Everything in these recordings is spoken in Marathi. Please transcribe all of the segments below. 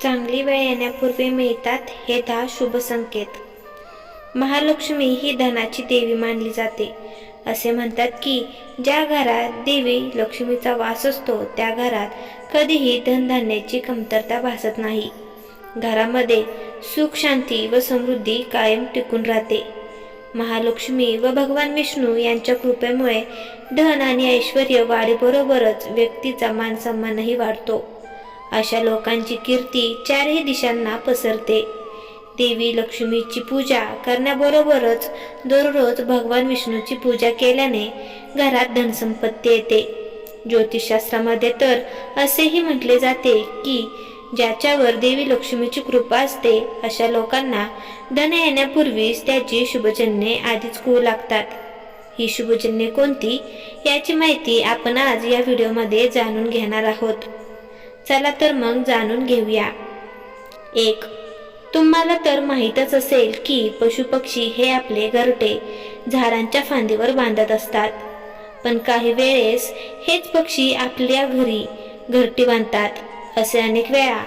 चांगली वेळ येण्यापूर्वी मिळतात हे 10 शुभ संकेत। महालक्ष्मी ही धनाची देवी मानली जाते। असे म्हणतात की ज्या घरात देवी लक्ष्मीचा वास असतो त्या घरात कधीही धनधान्याची कमतरता भासत नाही। घरामध्ये सुख, शांती व समृद्धी कायम टिकून राहते। महालक्ष्मी व भगवान विष्णू यांच्या कृपेमुळे धन आणि ऐश्वर्य वाढीबरोबरच व्यक्तीचा मान सन्मानही वाढतो। अशा लोकांची कीर्ती चारही दिशांना पसरते। देवी लक्ष्मीची पूजा करण्याबरोबरच दररोज भगवान विष्णूची पूजा केल्याने घरात धनसंपत्ती येते। ज्योतिषशास्त्रामध्ये तर असेही म्हटले जाते की ज्याच्यावर देवी लक्ष्मीची कृपा असते अशा लोकांना धन येण्यापूर्वीच त्याची शुभचिन्हे आधीच कळू लागतात। ही शुभचिन्हे कोणती याची माहिती आपण आज या व्हिडिओमध्ये जाणून घेणार आहोत। चला तर मग जाणून घेऊया। 1. तुम्हाला तर माहीतच असेल की पशुपक्षी हे आपले घरटे झाडांच्या फांदीवर बांधत असतात, पण काही वेळेस हेच पक्षी आपल्या घरी घरटी बांधतात। असे अनेक वेळा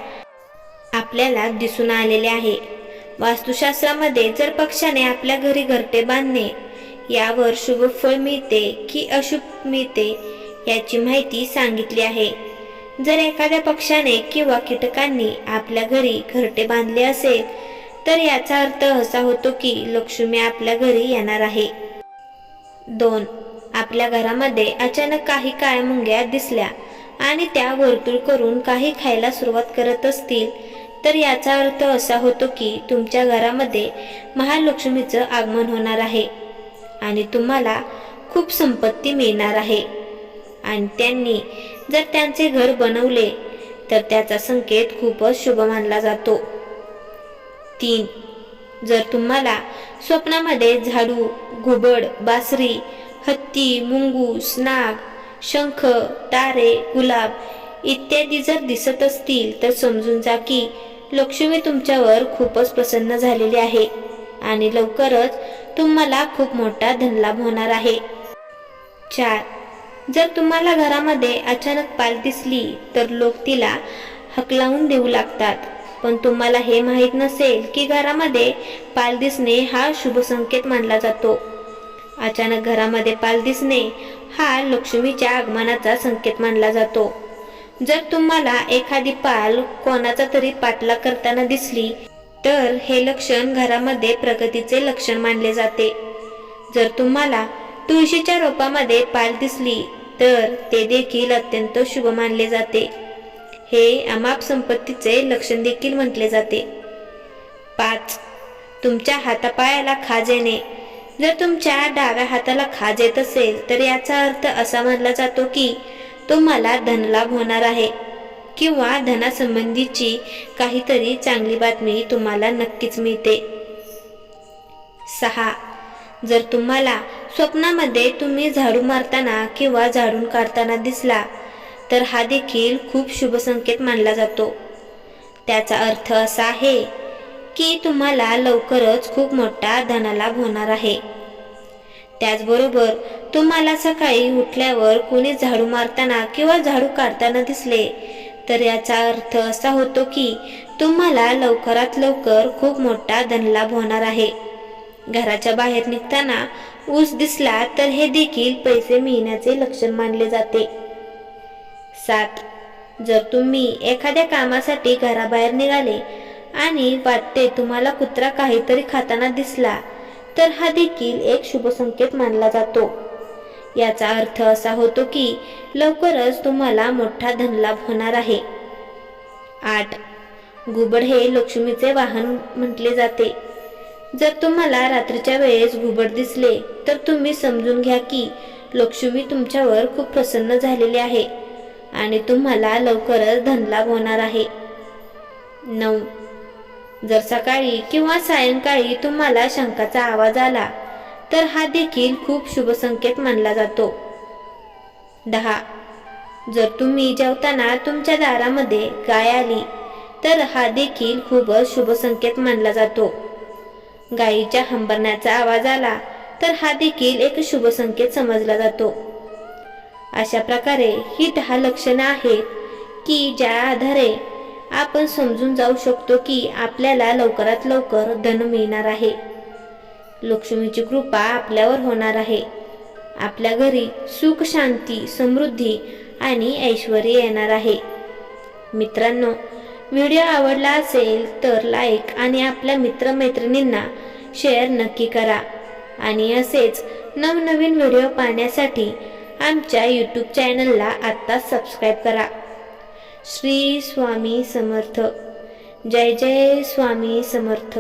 आपल्याला दिसून आलेले आहे। वास्तुशास्त्रामध्ये जर पक्ष्याने आपल्या घरी घरटे बांधणे यावर शुभ फळ मिळते की अशुभ मिळते याची माहिती सांगितली आहे। जर एखाद्या पक्ष्याने किंवा कीटकांनी आपल्या घरी घरटे बांधले असेल तर याचा अर्थ असा होतो की लक्ष्मी आपल्या घरी येणार आहे। 2. आपल्या घरामध्ये अचानक काही काळ्या मुंग्या दिसल्या आणि त्या वर्तुळ करून काही खायला सुरुवात करत असतील तर याचा अर्थ असा होतो की तुमच्या घरामध्ये महालक्ष्मीचं आगमन होणार आहे आणि तुम्हाला खूप संपत्ती मिळणार आहे। आणि त्यांनी जर त्यांचे घर बनवले तर त्याचा संकेत खूपच शुभ मानला जातो। 3. जर तुम्हाला स्वप्नामध्ये झाडू, घुबड, बासरी, हत्ती, मुंगूस, नाग, शंख, तारे, गुलाब इत्यादी जर दिसत असतील तर समजून जा की लक्ष्मी तुमच्यावर खूपच प्रसन्न झालेली आहे आणि लवकरच तुम्हाला खूप मोठा धनलाभ होणार आहे। 4. जर तुम्हाला घरामध्ये अचानक पाल दिसली तर लोक तिला हकलावून देऊ लागतात, पण तुम्हाला हे माहीत नसेल की घरामध्ये पाल दिसणे हा शुभ संकेत मानला जातो। अचानक घरामध्ये पाल दिसणे हा लक्ष्मीच्या आगमनाचा संकेत मानला जातो। जर तुम्हाला एखादी पाल कोणाचा तरी पाठलाग करताना दिसली तर हे लक्षण घरामध्ये प्रगतीचे लक्षण मानले जाते। जर तुम्हाला तुळशीच्या रोपामध्ये पाल दिसली तर ते देखील अत्यंत शुभ मानले जाते। हे अमाप संपत्तीचे लक्षण देखील म्हटले जाते। 5. तुमच्या हातापायाला खाज येणे। जर तुमच्या डाव्या हाताला खाज येत असेल तर याचा अर्थ असा मानला जातो की तुम्हाला धनलाभ होणार आहे किंवा धनासंबंधीची काहीतरी चांगली बातमी तुम्हाला नक्कीच मिळते। 6. जर तुम्हाला स्वप्नामध्ये तुम्ही झाडू मारताना किंवा झाडून काढताना दिसला तर हा देखील खूप शुभ संकेत मानला जातो। त्याचा अर्थ असा आहे की तुम्हाला लवकरच खूप मोठा धनलाभ होणार आहे। त्याचबरोबर तुम्हाला सकाळी उठल्यावर कोणी झाडू मारताना किंवा झाडू काढताना दिसले तर याचा अर्थ असा होतो की तुम्हाला लवकरात लवकर खूप मोठा धनलाभ होणार आहे। घराच्या बाहेर निघताना ऊस दिसला तर हे देखील पैसे मिळण्याचे लक्षण मानले जाते। 7. जर तुम्ही एखाद्या कामासाठी घराबाहेर निघाले आणि वाटते तुम्हाला कुत्रा काहीतरी खाताना दिसला तर हा देखील एक शुभ संकेत मानला जातो। याचा अर्थ असा होतो की लवकरच तुम्हाला मोठा धनलाभ होणार आहे। 8. घुबड हे लक्ष्मीचे वाहन म्हटले जाते। जर तुम्हाला रात्रीच्या वेळेस घुबड दिसले तर तुम्ही समजून घ्या की लक्ष्मी तुमच्यावर खूप प्रसन्न झालेली आहे आणि तुम्हाला लवकरच धनलाभ होणार आहे। 9. जर सकाळी किंवा सायंकाळी तुम्हाला शंखाचा आवाज आला तर हा देखील खूप शुभ संकेत मानला जातो। 10. जर तुम्ही जेवताना तुमच्या दारामध्ये गाय आली तर हा देखील खूपच शुभ संकेत मानला जातो। गायीच्या हंबरण्याचा आवाज आला तर हा देखील एक शुभ संकेत समजला जातो। अशा प्रकारे ही 10 लक्षणे आहेत की ज्या आधारे आपण समजून जाऊ शकतो की आपल्याला लवकरात लवकर धन मिळणार आहे. लक्ष्मीची कृपा आपल्यावर होणार आहे. आपल्या घरी सुख, शांती, समृद्धी आणि ऐश्वर येणार आहे. मित्रांनो, व्हिडिओ आवडला असेल तर लाईक आणि आपल्या मित्रमैत्रिणींना शेअर नक्की करा. आणि असेच नवनवीन व्हिडिओ पाहण्यासाठी आमच्या यूट्यूब चॅनलला आत्ता सबस्क्राईब करा. श्री स्वामी समर्थ. जय जय स्वामी समर्थ.